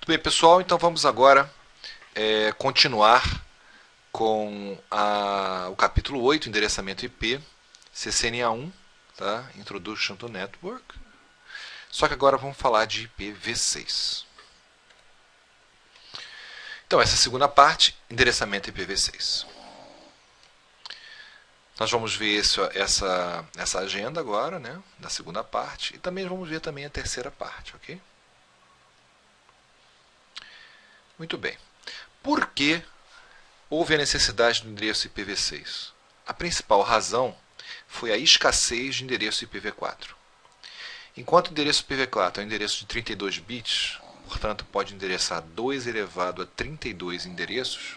Bem, pessoal, então vamos agora continuar com o capítulo 8, endereçamento IP, CCNA1, tá? Introduction to Network. Só que agora vamos falar de IPv6. Então, essa segunda parte, endereçamento IPv6. Nós vamos ver essa agenda agora, né, da segunda parte, e também vamos ver também a terceira parte, ok? Muito bem. Por que houve a necessidade do endereço IPv6? A principal razão foi a escassez de endereço IPv4. Enquanto o endereço IPv4 é um endereço de 32 bits, portanto pode endereçar 2 elevado a 32 endereços,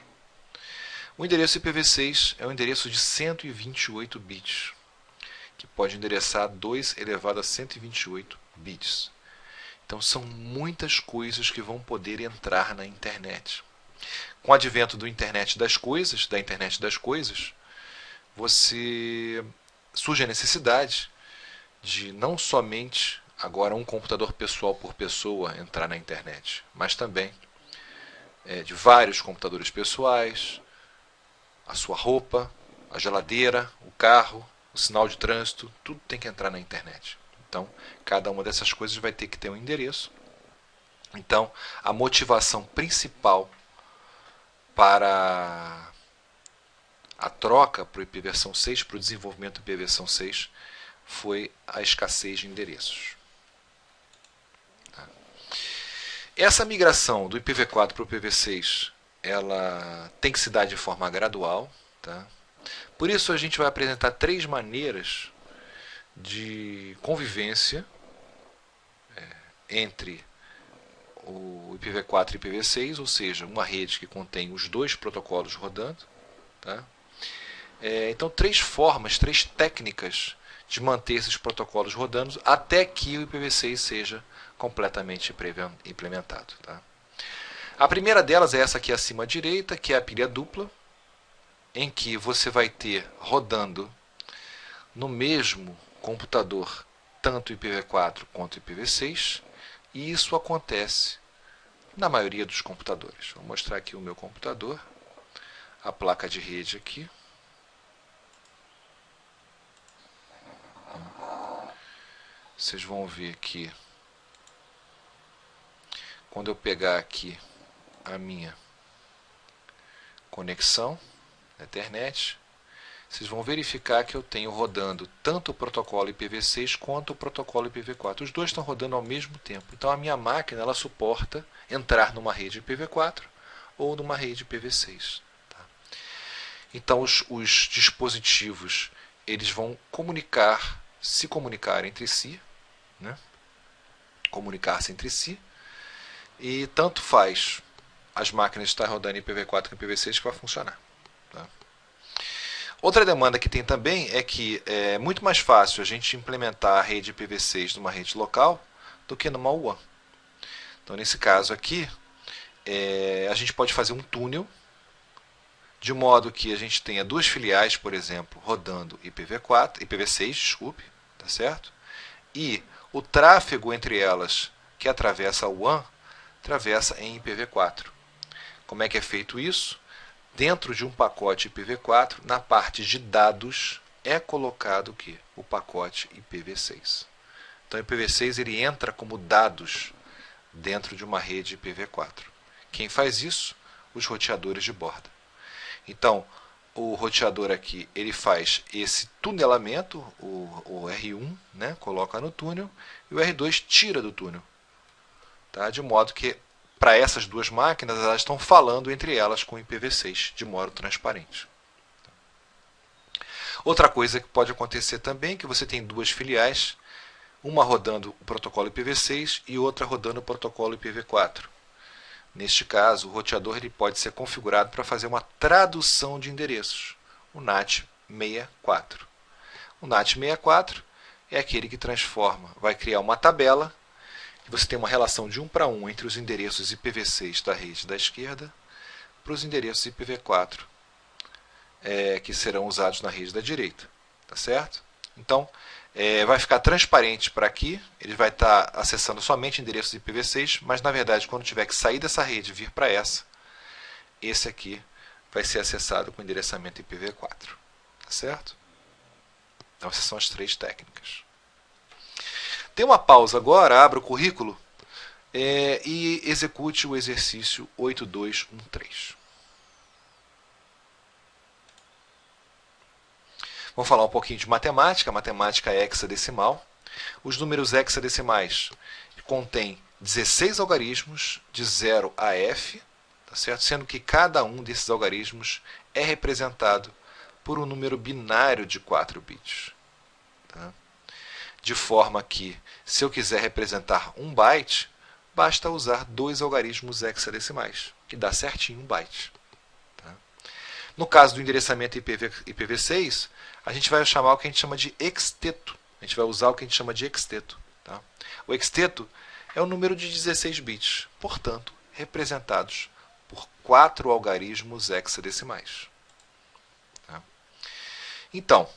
o endereço IPv6 é um endereço de 128 bits, que pode endereçar 2 elevado a 128 bits. Então são muitas coisas que vão poder entrar na internet. Com o advento da internet das coisas, surge a necessidade de não somente agora um computador pessoal por pessoa entrar na internet, mas também de vários computadores pessoais, a sua roupa, a geladeira, o carro, o sinal de trânsito, tudo tem que entrar na internet. Então, cada uma dessas coisas vai ter que ter um endereço. Então, a motivação principal para a troca para o IPv6 6, para o desenvolvimento do IPv6 6, foi a escassez de endereços. Essa migração do IPv4 para o IPv6, ela tem que se dar de forma gradual. Tá? Por isso a gente vai apresentar 3 maneiras de convivência entre o IPv4 e o IPv6, ou seja, uma rede que contém os 2 protocolos rodando. Tá? Então, 3 formas, 3 técnicas de manter esses protocolos rodando até que o IPv6 seja completamente implementado. Tá? A primeira delas é essa aqui acima à direita, que é a pilha dupla, em que você vai ter rodando no mesmo computador tanto o IPv4 quanto o IPv6, e isso acontece na maioria dos computadores. Vou mostrar aqui o meu computador, a placa de rede aqui. Vocês vão ver que quando eu pegar aqui a minha conexão na internet, vocês vão verificar que eu tenho rodando tanto o protocolo IPv6 quanto o protocolo IPv4. Os dois estão rodando ao mesmo tempo. Então a minha máquina ela suporta entrar numa rede IPv4 ou numa rede IPv6. Tá? Então os dispositivos eles vão se comunicar entre si, né? Comunicar-se entre si, e tanto faz as máquinas estarem rodando IPv4 com IPv6 que vai funcionar. Tá? Outra demanda que tem também é que é muito mais fácil a gente implementar a rede IPv6 numa rede local do que numa WAN. Então, nesse caso aqui, a gente pode fazer um túnel de modo que a gente tenha 2 filiais, por exemplo, rodando IPv6, desculpe, tá certo? E o tráfego entre elas que atravessa a WAN atravessa em IPv4. Como é que é feito isso? Dentro de um pacote IPv4, na parte de dados, é colocado o quê? O pacote IPv6. Então, o IPv6 ele entra como dados dentro de uma rede IPv4. Quem faz isso? Os roteadores de borda. Então, o roteador aqui ele faz esse tunelamento, o R1, né, coloca no túnel, e o R2 tira do túnel. Tá? De modo que para essas 2 máquinas, elas estão falando entre elas com IPv6 de modo transparente. Outra coisa que pode acontecer também é que você tem 2 filiais, uma rodando o protocolo IPv6 e outra rodando o protocolo IPv4. Neste caso, o roteador ele pode ser configurado para fazer uma tradução de endereços, o NAT64. O NAT64 é aquele que vai criar uma tabela. Você tem uma relação de 1 para 1 entre os endereços IPv6 da rede da esquerda para os endereços IPv4 que serão usados na rede da direita. Tá certo? Então, vai ficar transparente para aqui, ele vai estar acessando somente endereços IPv6, mas na verdade quando tiver que sair dessa rede e vir para essa, esse aqui vai ser acessado com endereçamento IPv4. Tá certo? Então essas são as 3 técnicas. Tem uma pausa agora, abra o currículo e execute o exercício 8213. Vamos falar um pouquinho de matemática. Matemática hexadecimal. Os números hexadecimais contêm 16 algarismos de 0 a f, tá certo? Sendo que cada um desses algarismos é representado por um número binário de 4 bits. Tá? De forma que, se eu quiser representar 1 byte, basta usar 2 algarismos hexadecimais, que dá certinho 1 byte. Tá? No caso do endereçamento IPv6, a gente vai chamar o que a gente chama de exteto. A gente vai usar o que a gente chama de exteto. Tá? O exteto é o número de 16 bits, portanto, representados por 4 algarismos hexadecimais. Tá? Então,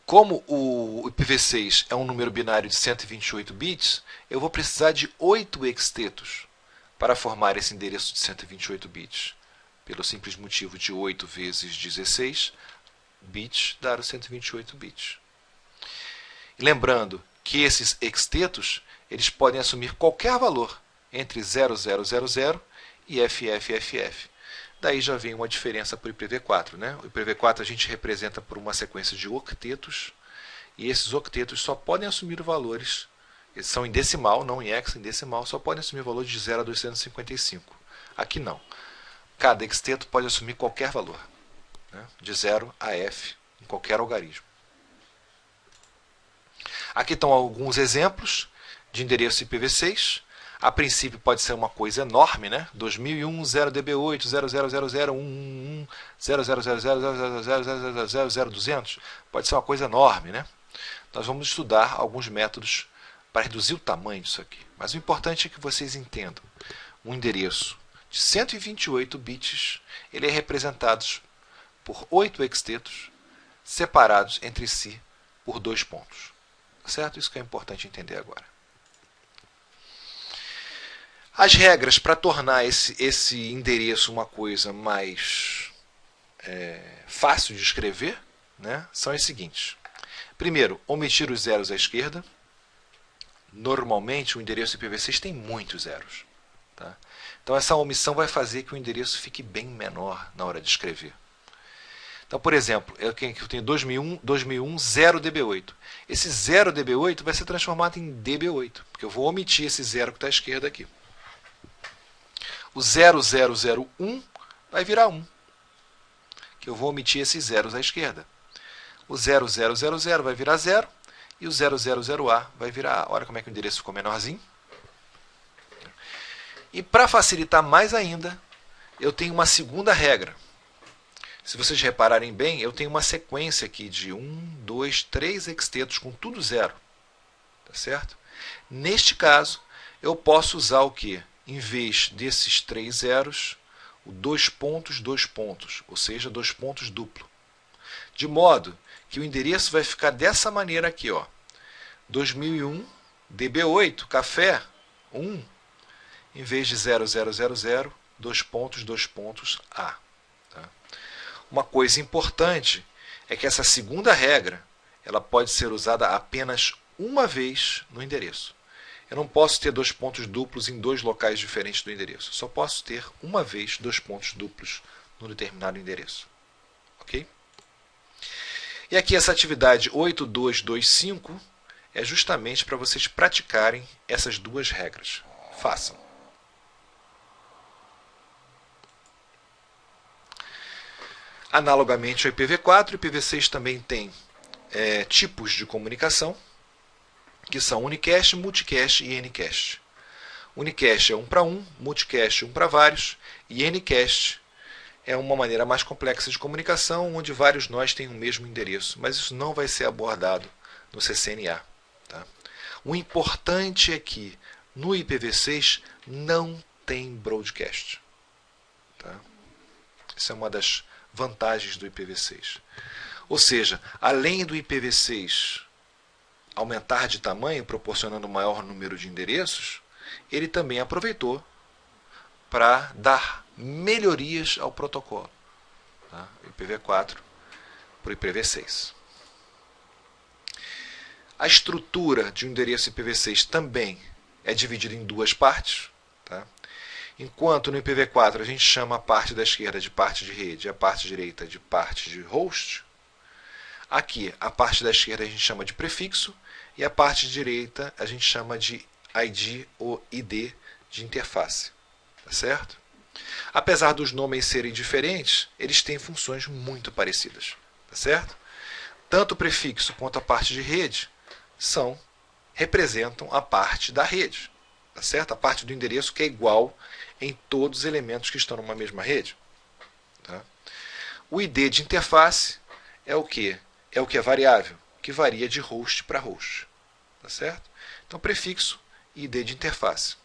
como o IPv6 é um número binário de 128 bits, eu vou precisar de 8 extetos para formar esse endereço de 128 bits. Pelo simples motivo de 8 vezes 16 bits dar os 128 bits. E lembrando que esses extetos eles podem assumir qualquer valor entre 0000 e FFFF. Daí já vem uma diferença para o IPv4. Né? O IPv4 a gente representa por uma sequência de octetos, e esses octetos só podem assumir valores, eles são em decimal, não em hexa, em decimal, só podem assumir valores de 0 a 255. Aqui não. Cada exteto pode assumir qualquer valor, né? De 0 a f, em qualquer algarismo. Aqui estão alguns exemplos de endereço IPv6. A princípio pode ser uma coisa enorme, né? 2001 0db8 000011 000000000200. Pode ser uma coisa enorme, né? Nós vamos estudar alguns métodos para reduzir o tamanho disso aqui. Mas o importante é que vocês entendam. Um endereço de 128 bits, ele é representado por 8 extetos separados entre si por 2 pontos. Certo? Isso que é importante entender agora. As regras para tornar esse endereço uma coisa mais fácil de escrever, né, são as seguintes. Primeiro, omitir os zeros à esquerda. Normalmente o endereço IPv6 tem muitos zeros. Tá? Então essa omissão vai fazer que o endereço fique bem menor na hora de escrever. Então, por exemplo, eu tenho 2001 0db8. Esse 0db8 vai ser transformado em db8, porque eu vou omitir esse zero que está à esquerda aqui. O 0001 vai virar 1, que eu vou omitir esses zeros à esquerda. O 0000 vai virar 0 e o 000A vai virar A. Olha como é que o endereço ficou menorzinho. E para facilitar mais ainda, eu tenho uma segunda regra. Se vocês repararem bem, eu tenho uma sequência aqui de 1, 2, 3 extetos com tudo zero. Tá certo? Neste caso, eu posso usar o quê? Em vez desses 3 zeros, o 2 pontos, ou seja, 2 pontos duplo. De modo que o endereço vai ficar dessa maneira aqui, ó. 2001, db8, café, 1, em vez de 0000, 2 pontos, A. Tá? Uma coisa importante é que essa segunda regra ela pode ser usada apenas uma vez no endereço. Eu não posso ter 2 pontos duplos em 2 locais diferentes do endereço. Só posso ter uma vez 2 pontos duplos no determinado endereço. Ok? E aqui essa atividade 8225 é justamente para vocês praticarem essas duas regras. Façam. Analogamente ao IPv4, o IPv6 também tem tipos de comunicação, que são unicast, multicast e ncast. Unicast é 1 para 1, multicast 1 para vários, e ncast é uma maneira mais complexa de comunicação, onde vários nós têm o mesmo endereço, mas isso não vai ser abordado no CCNA. Tá? O importante é que no IPv6 não tem broadcast. Tá? Isso é uma das vantagens do IPv6. Ou seja, além do IPv6 aumentar de tamanho, proporcionando maior número de endereços, ele também aproveitou para dar melhorias ao protocolo, tá? IPv4 para o IPv6. A estrutura de um endereço IPv6 também é dividida em duas partes, tá? Enquanto no IPv4 a gente chama a parte da esquerda de parte de rede e a parte direita de parte de host, aqui a parte da esquerda a gente chama de prefixo e a parte direita a gente chama de ID ou ID de interface. Tá certo? Apesar dos nomes serem diferentes, eles têm funções muito parecidas. Tá certo? Tanto o prefixo quanto a parte de rede representam a parte da rede. Tá certo? A parte do endereço que é igual em todos os elementos que estão numa mesma rede. Tá? O ID de interface é o que? É o que é variável, que varia de host para host. Tá certo? Então, prefixo e ID de interface.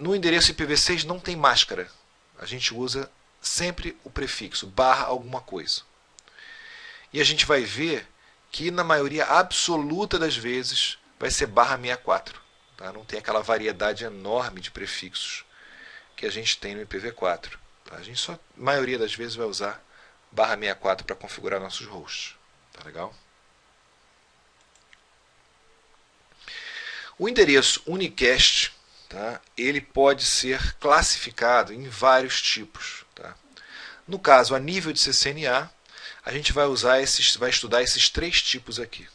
No endereço IPv6 não tem máscara. A gente usa sempre o prefixo, barra alguma coisa. E a gente vai ver que na maioria absoluta das vezes vai ser barra 64. Tá? Não tem aquela variedade enorme de prefixos que a gente tem no IPv4. Tá? A gente só, a maioria das vezes, vai usar barra 64 para configurar nossos hosts. Tá legal? O endereço unicast, tá, ele pode ser classificado em vários tipos. Tá? No caso, a nível de CCNA, a gente vai estudar esses três tipos aqui.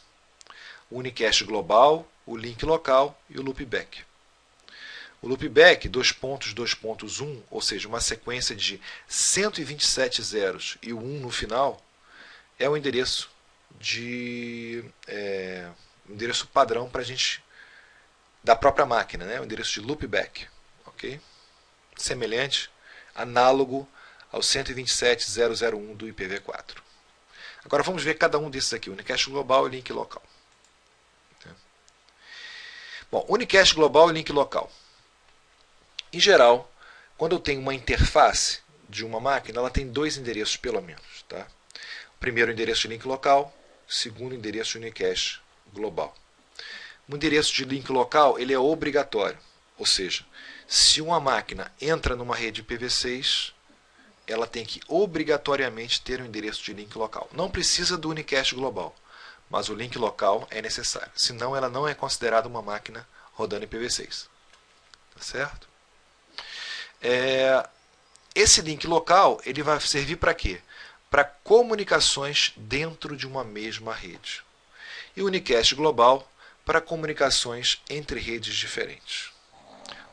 O unicast global, o link local e o loopback. O loopback 2.2.1, ou seja, uma sequência de 127 zeros e o 1 no final, é o endereço endereço padrão para a gente da própria máquina, né? O endereço de loopback, ok? Semelhante, análogo ao 127.001 do IPv4. Agora vamos ver cada um desses aqui, unicast global e link local. Bom, unicast global e link local. Em geral, quando eu tenho uma interface de uma máquina, ela tem dois endereços pelo menos. Tá? O primeiro endereço de link local, o segundo endereço de unicast global. O endereço de link local ele é obrigatório, ou seja, se uma máquina entra numa rede IPv6, ela tem que obrigatoriamente ter um endereço de link local. Não precisa do unicast global, mas o link local é necessário, senão ela não é considerada uma máquina rodando IPv6. Tá certo? Esse link local ele vai servir para quê? Para comunicações dentro de uma mesma rede. E o unicast global para comunicações entre redes diferentes.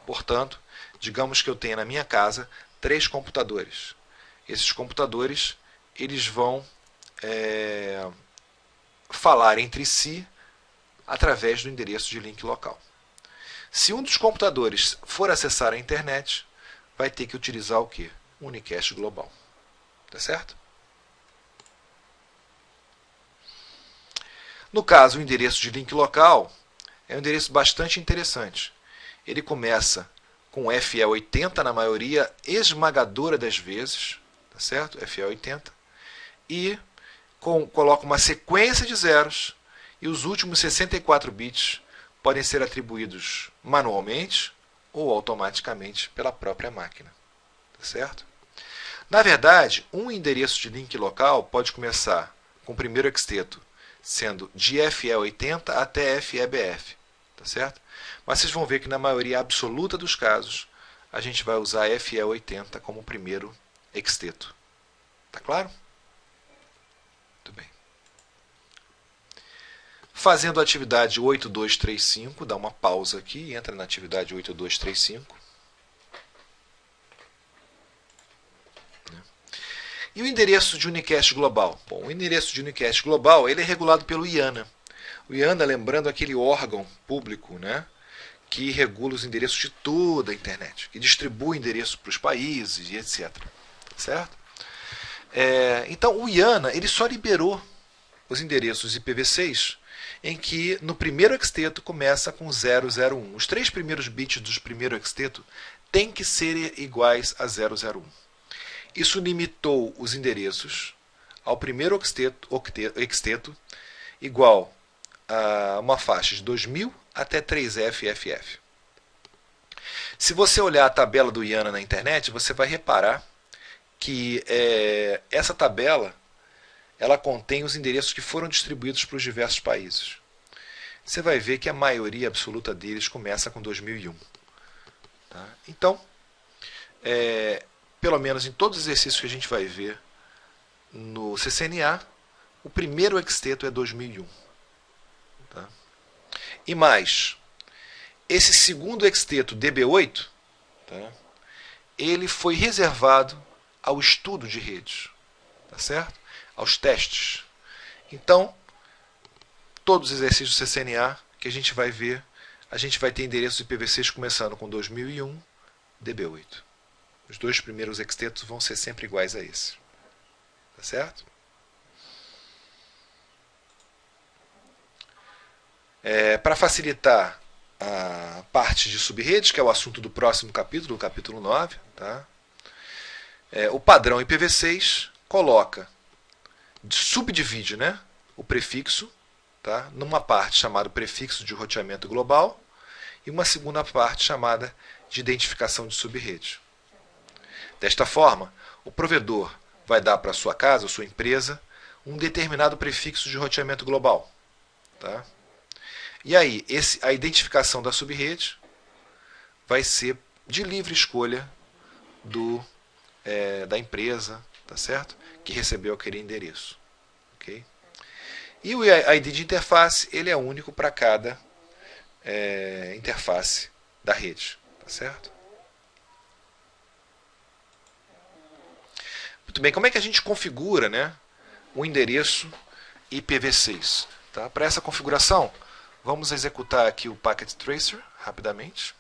Portanto, digamos que eu tenha na minha casa 3 computadores. Esses computadores eles vão falar entre si através do endereço de link local. Se um dos computadores for acessar a internet, vai ter que utilizar o quê? O unicast global. Tá certo? No caso, o endereço de link local é um endereço bastante interessante. Ele começa com FE80 na maioria esmagadora das vezes, tá certo? FE80, e coloca uma sequência de zeros, e os últimos 64 bits podem ser atribuídos manualmente ou automaticamente pela própria máquina. Tá certo? Na verdade, um endereço de link local pode começar com o primeiro hexteto sendo de FE80 até FEBF. Tá certo? Mas vocês vão ver que na maioria absoluta dos casos, a gente vai usar FE80 como o primeiro hexteto. Tá claro? Muito bem. Fazendo a atividade 8235, dá uma pausa aqui e entra na atividade 8235. E o endereço de unicast global? Bom, o endereço de unicast global ele é regulado pelo IANA. O IANA, lembrando, aquele órgão público, né, que regula os endereços de toda a internet, que distribui endereços para os países e etc. Certo? Então, o IANA ele só liberou os endereços IPv6 em que no primeiro hexteto começa com 001. Os 3 primeiros bits do primeiro hexteto têm que ser iguais a 001. Isso limitou os endereços ao primeiro hexteto igual uma faixa de 2000 até 3FFF. Se você olhar a tabela do IANA na internet, você vai reparar que essa tabela ela contém os endereços que foram distribuídos para os diversos países. Você vai ver que a maioria absoluta deles começa com 2001. Tá? Então, pelo menos em todos os exercícios que a gente vai ver no CCNA, o primeiro exteto é 2001. Tá? E mais, esse segundo exteto DB8, tá? Ele foi reservado ao estudo de redes, tá certo? Aos testes. Então, todos os exercícios do CCNA que a gente vai ver, a gente vai ter endereços IPv6 começando com 2001, DB8. Os dois primeiros extetos vão ser sempre iguais a esse. Tá certo? Para facilitar a parte de subredes, que é o assunto do próximo capítulo, o capítulo 9, tá? O padrão IPv6 subdivide, né, o prefixo, tá, numa parte chamada prefixo de roteamento global e uma segunda parte chamada de identificação de subrede. Desta forma, o provedor vai dar para a sua casa ou sua empresa um determinado prefixo de roteamento global. Tá? E aí, a identificação da subrede vai ser de livre escolha da empresa, tá certo? Que recebeu aquele endereço. Okay? E o ID de interface ele é único para cada interface da rede. Tá certo? Muito bem, como é que a gente configura, né, o endereço IPv6? Tá? Para essa configuração, vamos executar aqui o Packet Tracer rapidamente.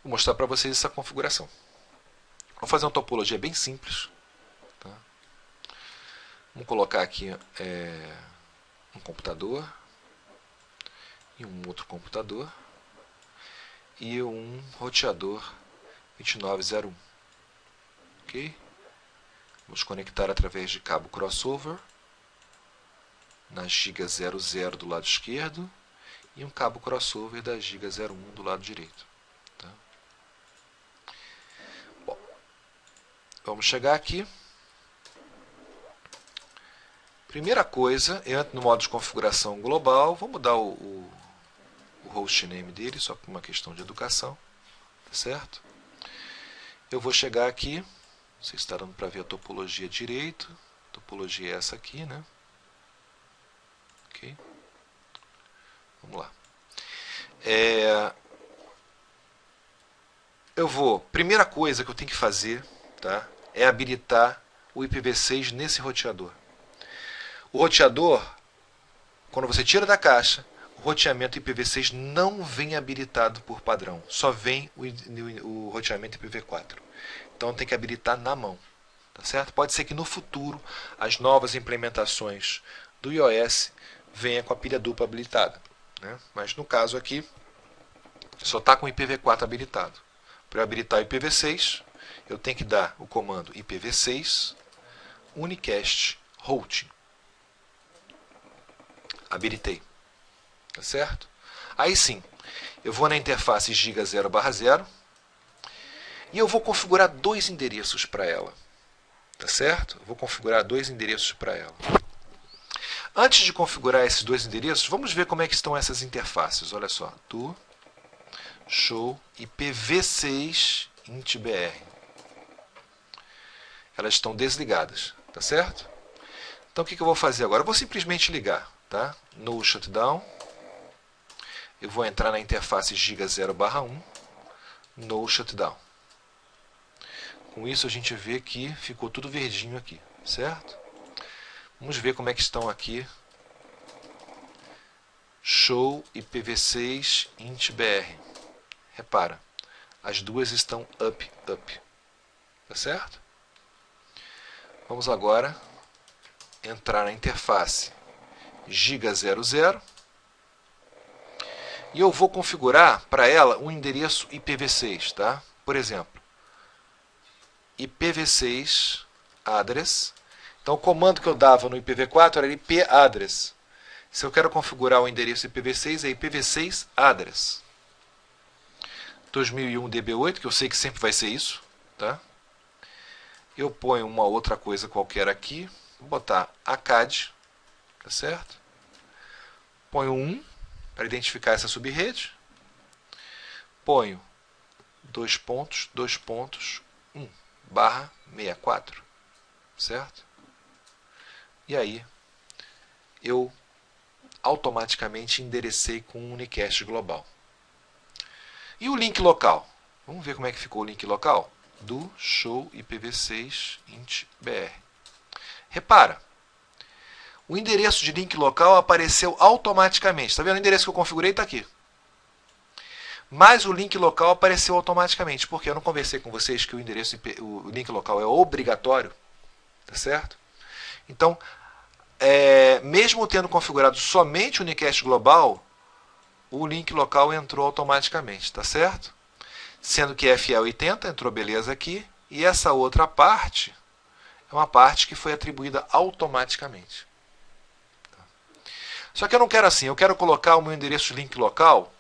Vou mostrar para vocês essa configuração. Vou fazer uma topologia bem simples. Tá? Vamos colocar aqui um computador e um outro computador e um roteador 2901. Ok? Vamos conectar através de cabo crossover na giga 00 do lado esquerdo e um cabo crossover da giga 01 do lado direito. Tá? Bom, vamos chegar aqui. Primeira coisa, eu entro no modo de configuração global, vou mudar o hostname dele, só por uma questão de educação, tá certo? Eu vou chegar aqui, não sei se está dando para ver a topologia direito, a topologia é essa aqui, né? Ok? Vamos lá. Primeira coisa que eu tenho que fazer, tá, é habilitar o IPv6 nesse roteador. O roteador, quando você tira da caixa, o roteamento IPv6 não vem habilitado por padrão, só vem o roteamento IPv4. Então tem que habilitar na mão, tá certo? Pode ser que no futuro as novas implementações do iOS venham com a pilha dupla habilitada, né? Mas no caso aqui só está com o IPv4 habilitado. Para eu habilitar o IPv6, eu tenho que dar o comando IPv6 unicast routing. Habilitei. Tá certo? Aí sim, eu vou na interface giga 0/0 e eu vou configurar dois endereços para ela. Tá certo? Eu vou configurar dois endereços para ela. Antes de configurar esses dois endereços, vamos ver como é que estão essas interfaces. Olha só, do show IPv6 intbr. Elas estão desligadas, tá certo? Então o que eu vou fazer agora? Eu vou simplesmente ligar, tá? No shutdown. Eu vou entrar na interface giga 0/1, no shutdown. Com isso a gente vê que ficou tudo verdinho aqui, certo? Vamos ver como é que estão aqui. Show IPv6 intbr. Repara, as duas estão up. Tá certo? Vamos agora entrar na interface giga 00 e eu vou configurar para ela um endereço IPv6, tá? Por exemplo, IPv6 address. Então o comando que eu dava no IPv4 era IP address. Se eu quero configurar o endereço IPv6, é IPv6 address. 2001 DB8, que eu sei que sempre vai ser isso, tá? Eu ponho uma outra coisa qualquer aqui, vou botar ACAD, tá certo? Ponho 1 para identificar essa subrede. Ponho 2.2.1/64, certo? E aí eu automaticamente enderecei com um unicast global. E o link local? Vamos ver como é que ficou o link local? Do show IPv6 int br. Repara, o endereço de link local apareceu automaticamente. Está vendo? O endereço que eu configurei está aqui. Mas o link local apareceu automaticamente, porque eu não conversei com vocês que o link local é obrigatório, tá certo? Então, mesmo tendo configurado somente o unicast global, o link local entrou automaticamente, tá certo? Sendo que FE80 entrou beleza aqui, e essa outra parte é uma parte que foi atribuída automaticamente. Só que eu não quero assim, eu quero colocar o meu endereço de link local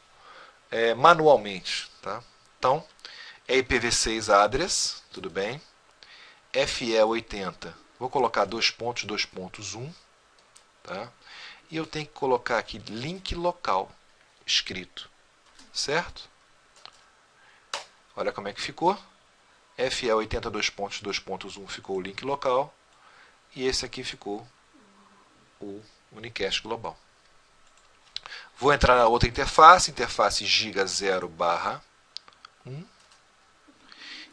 manualmente. Tá? Então, é IPv6 address, tudo bem. FE80, vou colocar 2.2.1, tá? E eu tenho que colocar aqui link local escrito, certo? Olha como é que ficou. FE80 2.2.1 ficou o link local e esse aqui ficou o unicast global. Vou entrar na outra interface giga 0/1,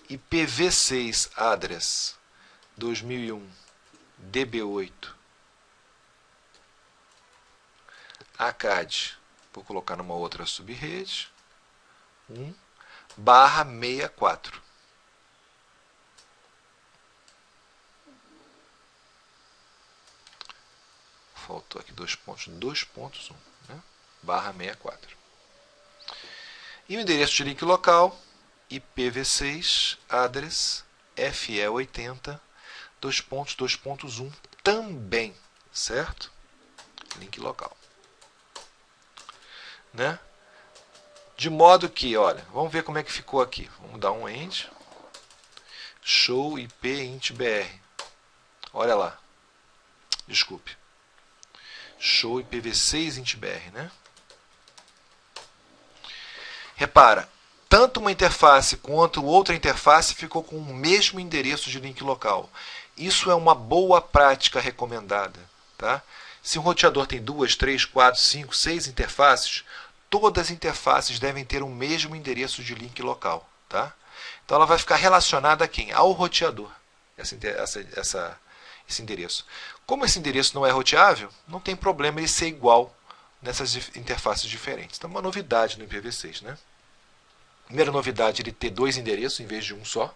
IPv6 address 2001 DB8 ACAD, vou colocar numa outra subrede, 1/64. Faltou aqui 2.2.1, né? /64. E o endereço de link local, IPv6 address FE80 2.2.1 também, certo? Link local. Né? De modo que, olha, vamos ver como é que ficou aqui. Vamos dar um end. Show IP int br. Olha lá. Desculpe. Show IPv6 int br, né? Repara, tanto uma interface quanto outra interface ficou com o mesmo endereço de link local. Isso é uma boa prática recomendada. Tá? Se um roteador tem 2, 3, 4, 5, 6 interfaces, todas as interfaces devem ter o mesmo endereço de link local. Tá? Então ela vai ficar relacionada a quem? Ao roteador, esse endereço. Como esse endereço não é roteável, não tem problema ele ser igual nessas interfaces diferentes. Então é uma novidade no IPv6. Né? Primeira novidade, ele ter 2 endereços em vez de um só.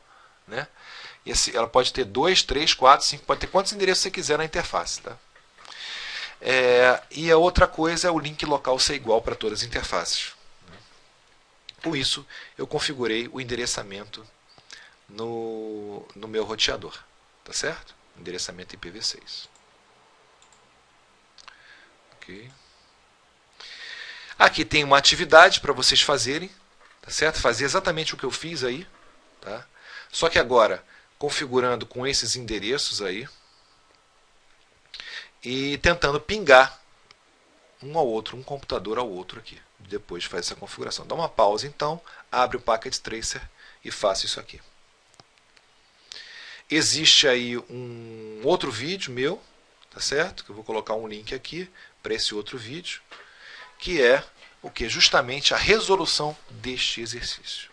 Né? Ela pode ter 2, 3, 4, 5, pode ter quantos endereços você quiser na interface. Tá? E a outra coisa é o link local ser igual para todas as interfaces. Com isso, eu configurei o endereçamento no meu roteador. Tá certo? Endereçamento IPv6. Ok. Aqui tem uma atividade para vocês fazerem. Tá certo? Fazer exatamente o que eu fiz aí. Tá? Só que agora, configurando com esses endereços aí. E tentando pingar um ao outro, um computador ao outro aqui. Depois de fazer essa configuração. Dá uma pausa então, abre o Packet Tracer e faça isso aqui. Existe aí um outro vídeo meu, tá certo? Que eu vou colocar um link aqui para esse outro vídeo, que é o que? Justamente a resolução deste exercício.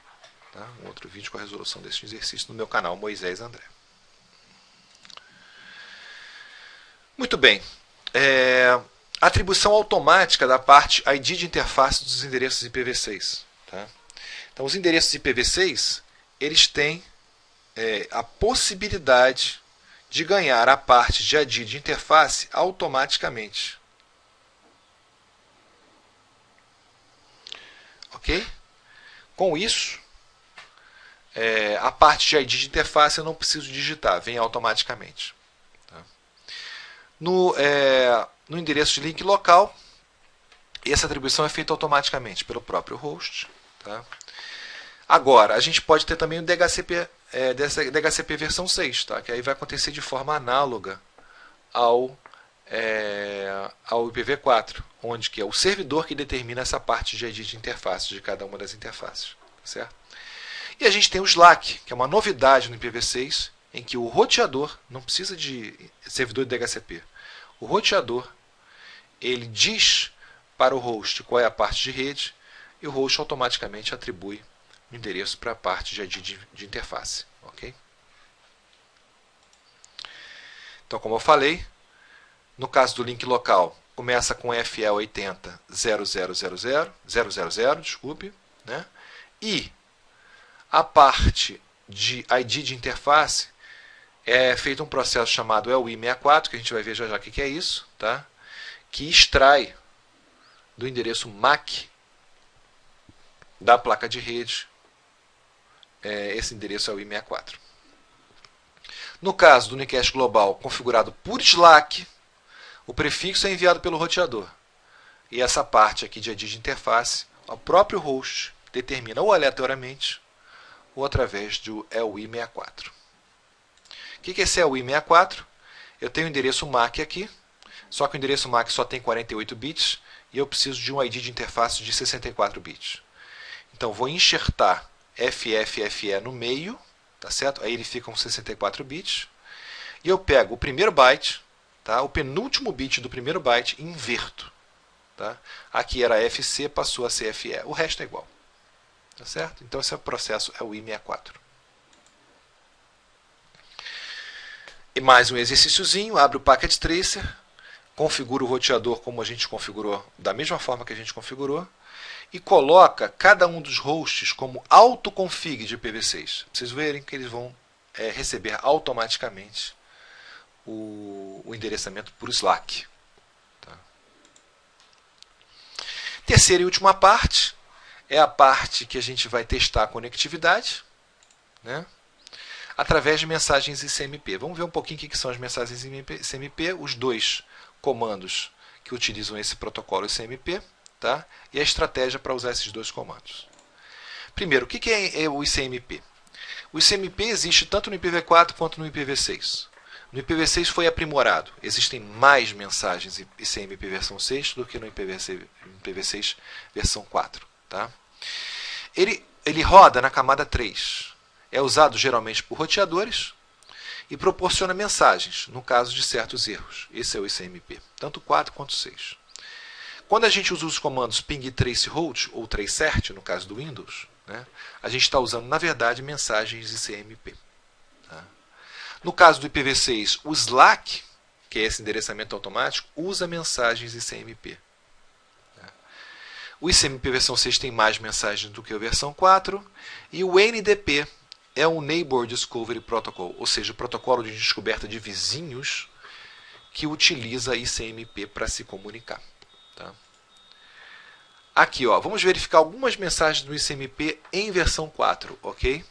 Tá? Um outro vídeo com a resolução deste exercício no meu canal Moisés André. Muito bem. Atribuição automática da parte ID de interface dos endereços IPv6. Tá? Então, os endereços IPv6 eles têm a possibilidade de ganhar a parte de ID de interface automaticamente. Ok? Com isso, a parte de ID de interface eu não preciso digitar, vem automaticamente. Tá? No endereço de link local, essa atribuição é feita automaticamente pelo próprio host. Tá? Agora, a gente pode ter também o DHCP, DHCP versão 6, tá? Que aí vai acontecer de forma análoga ao IPv4, onde que é o servidor que determina essa parte de ID de interface de cada uma das interfaces. Tá certo? E a gente tem o Slack, que é uma novidade no IPv6, em que o roteador não precisa de servidor de DHCP. O roteador ele diz para o host qual é a parte de rede e o host automaticamente atribui o endereço para a parte de ID de interface. Okay? Então, como eu falei, no caso do link local, começa com FL80.0.0.0.0.0.0, desculpe, né? E a parte de ID de interface é feito um processo chamado LI64, que a gente vai ver já já o que é isso, tá? Que extrai do endereço MAC da placa de rede esse endereço LI64. No caso do unicast global configurado por Slack, o prefixo é enviado pelo roteador. E essa parte aqui de ID de interface, o próprio host determina ou aleatoriamente ou através do LI64. O que é esse LI64? Eu tenho o endereço MAC aqui, só que o endereço MAC só tem 48 bits e eu preciso de um ID de interface de 64 bits. Então vou enxertar FFFE no meio, tá certo? Aí ele fica com 64 bits. E eu pego o primeiro byte, tá? O penúltimo bit do primeiro byte e inverto. Tá? Aqui era FC, passou a ser FE. O resto é igual. Tá certo? Então esse é o processo LI64. E mais um exercíciozinho, abre o Packet Tracer, configura o roteador como a gente configurou, da mesma forma que a gente configurou, e coloca cada um dos hosts como autoconfig de IPv6. Pra vocês verem que eles vão receber automaticamente o endereçamento por Slack. Tá? Terceira e última parte é a parte que a gente vai testar a conectividade, né? Através de mensagens ICMP. Vamos ver um pouquinho o que são as mensagens ICMP, os dois comandos que utilizam esse protocolo ICMP, tá? E a estratégia para usar esses dois comandos. Primeiro, o que é o ICMP? O ICMP existe tanto no IPv4 quanto no IPv6. No IPv6 foi aprimorado. Existem mais mensagens ICMP versão 6 do que no IPv6 versão 4. Tá? Ele roda na camada 3. É usado geralmente por roteadores e proporciona mensagens, no caso de certos erros. Esse é o ICMP, tanto 4 quanto 6. Quando a gente usa os comandos ping traceroute ou tracert, no caso do Windows, né, a gente está usando, na verdade, mensagens ICMP. Tá? No caso do IPv6, o Slack, que é esse endereçamento automático, usa mensagens ICMP. Tá? O ICMP versão 6 tem mais mensagens do que a versão 4, e o NDP é o Neighbor Discovery Protocol, ou seja, o protocolo de descoberta de vizinhos que utiliza ICMP para se comunicar. Tá? Aqui, ó, vamos verificar algumas mensagens do ICMP em versão 4, ok?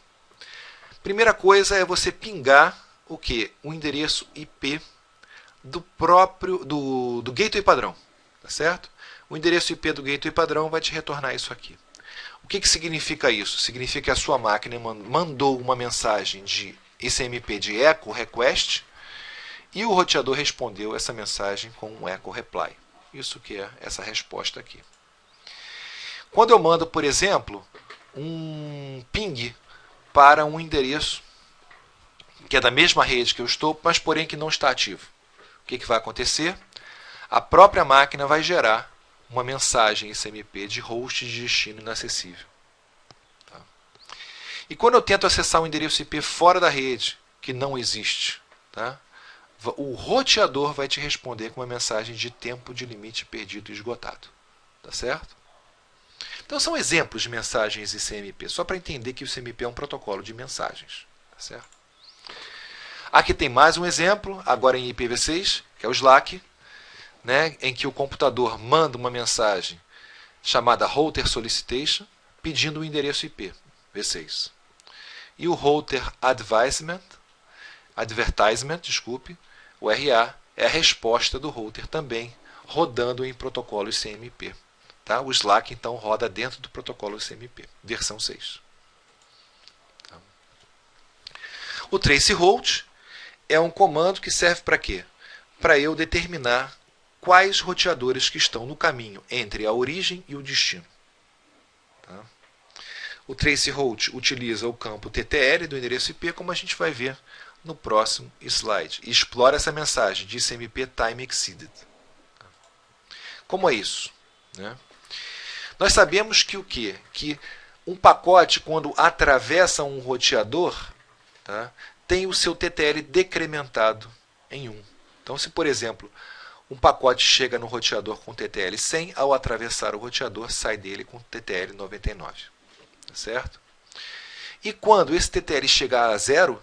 Primeira coisa é você pingar o quê? O endereço IP do gateway padrão, tá certo? O endereço IP do gateway padrão vai te retornar isso aqui. O que significa isso? Significa que a sua máquina mandou uma mensagem de ICMP de echo request e o roteador respondeu essa mensagem com um echo reply. Isso que é essa resposta aqui. Quando eu mando, por exemplo, um ping para um endereço que é da mesma rede que eu estou, mas porém que não está ativo, o que vai acontecer? A própria máquina vai gerar uma mensagem ICMP de host de destino inacessível. Tá? E quando eu tento acessar um endereço IP fora da rede, que não existe, tá? O roteador vai te responder com uma mensagem de tempo de limite perdido e esgotado. Tá certo? Então são exemplos de mensagens ICMP, só para entender que o ICMP é um protocolo de mensagens. Tá certo? Aqui tem mais um exemplo, agora em IPv6, que é o Slack, né, em que o computador manda uma mensagem chamada router solicitation pedindo o endereço IP v6. E o Router Advertisement, desculpe, o RA, é a resposta do router também, rodando em protocolo ICMP. Tá? O Slack, então, roda dentro do protocolo ICMP, versão 6. Tá? O traceroute é um comando que serve para quê? Para eu determinar quais roteadores que estão no caminho entre a origem e o destino. Tá? O traceroute utiliza o campo TTL do endereço IP, como a gente vai ver no próximo slide, e explora essa mensagem de ICMP Time Exceeded. Como é isso? Né? Nós sabemos que o quê? Que um pacote, quando atravessa um roteador, tá, tem o seu TTL decrementado em 1. Então, se, por exemplo, um pacote chega no roteador com TTL 100, ao atravessar o roteador, sai dele com TTL 99. Tá certo? E quando esse TTL chegar a 0,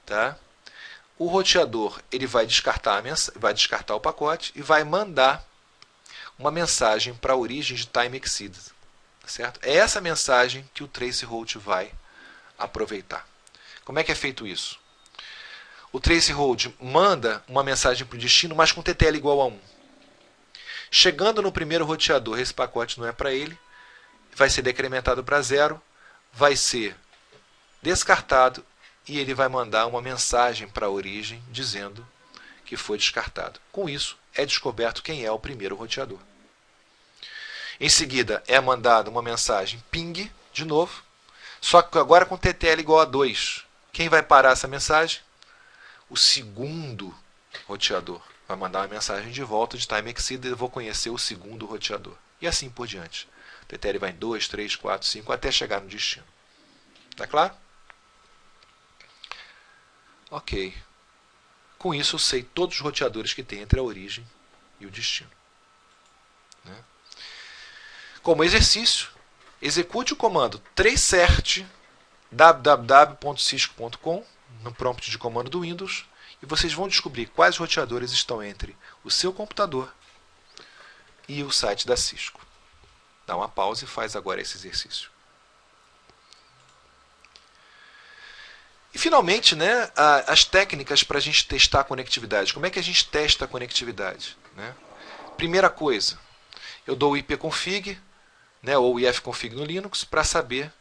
tá, o roteador ele vai descartar o pacote e vai mandar uma mensagem para a origem de Time Exceeded. Tá certo? É essa mensagem que o traceroute vai aproveitar. Como é que é feito isso? O traceroute manda uma mensagem para o destino, mas com TTL igual a 1. Chegando no primeiro roteador, esse pacote não é para ele, vai ser decrementado para 0, vai ser descartado e ele vai mandar uma mensagem para a origem dizendo que foi descartado. Com isso, é descoberto quem é o primeiro roteador. Em seguida, é mandada uma mensagem ping, de novo, só que agora com TTL igual a 2. Quem vai parar essa mensagem? O segundo roteador. Vai mandar uma mensagem de volta de Time Exceeded, eu vou conhecer o segundo roteador. E assim por diante. O TTL vai em 2, 3, 4, 5, até chegar no destino. Tá claro? Ok. Com isso eu sei todos os roteadores que tem entre a origem e o destino. Né? Como exercício, execute o comando tracert www.cisco.com no prompt de comando do Windows e vocês vão descobrir quais roteadores estão entre o seu computador e o site da Cisco. Dá uma pausa e faz agora esse exercício. E finalmente, né, as técnicas para a gente testar a conectividade. Como é que a gente testa a conectividade? Né? Primeira coisa, eu dou o ipconfig, né, ou ifconfig no Linux, para saber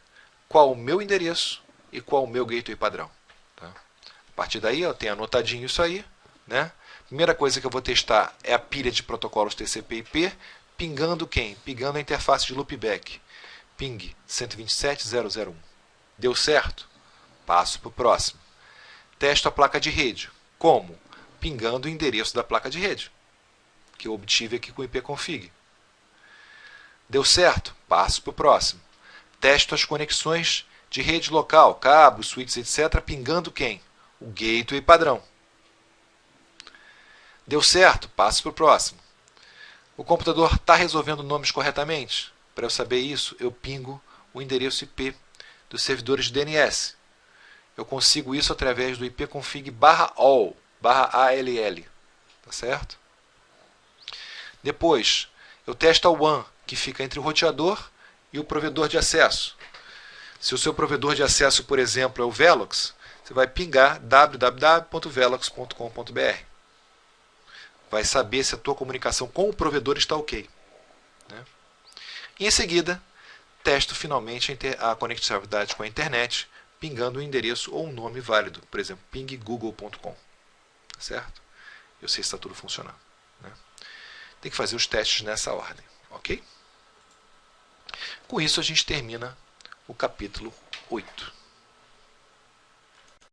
qual o meu endereço e qual o meu gateway padrão. Tá? A partir daí, eu tenho anotadinho isso aí. Né? Primeira coisa que eu vou testar é a pilha de protocolos TCP/IP, pingando quem? Pingando a interface de loopback. Ping 127.0.0.1. Deu certo? Passo para o próximo. Testo a placa de rede. Como? Pingando o endereço da placa de rede, que eu obtive aqui com o ipconfig. Deu certo? Passo para o próximo. Testo as conexões de rede local, cabos, switches, etc., pingando quem? O gateway padrão. Deu certo? Passo para o próximo. O computador está resolvendo nomes corretamente? Para eu saber isso, eu pingo o endereço IP dos servidores de DNS. Eu consigo isso através do ipconfig/all, /all. Tá certo? Depois, eu testo a WAN, que fica entre o roteador e o provedor de acesso. Se o seu provedor de acesso, por exemplo, é o Velox, você vai pingar www.velox.com.br. Vai saber se a tua comunicação com o provedor está ok. Né? E em seguida, testo finalmente a conectividade com a internet, pingando um endereço ou um nome válido. Por exemplo, pinggoogle.com. Certo? Eu sei se está tudo funcionando. Né? Tem que fazer os testes nessa ordem. Ok? Com isso, a gente termina o capítulo 8.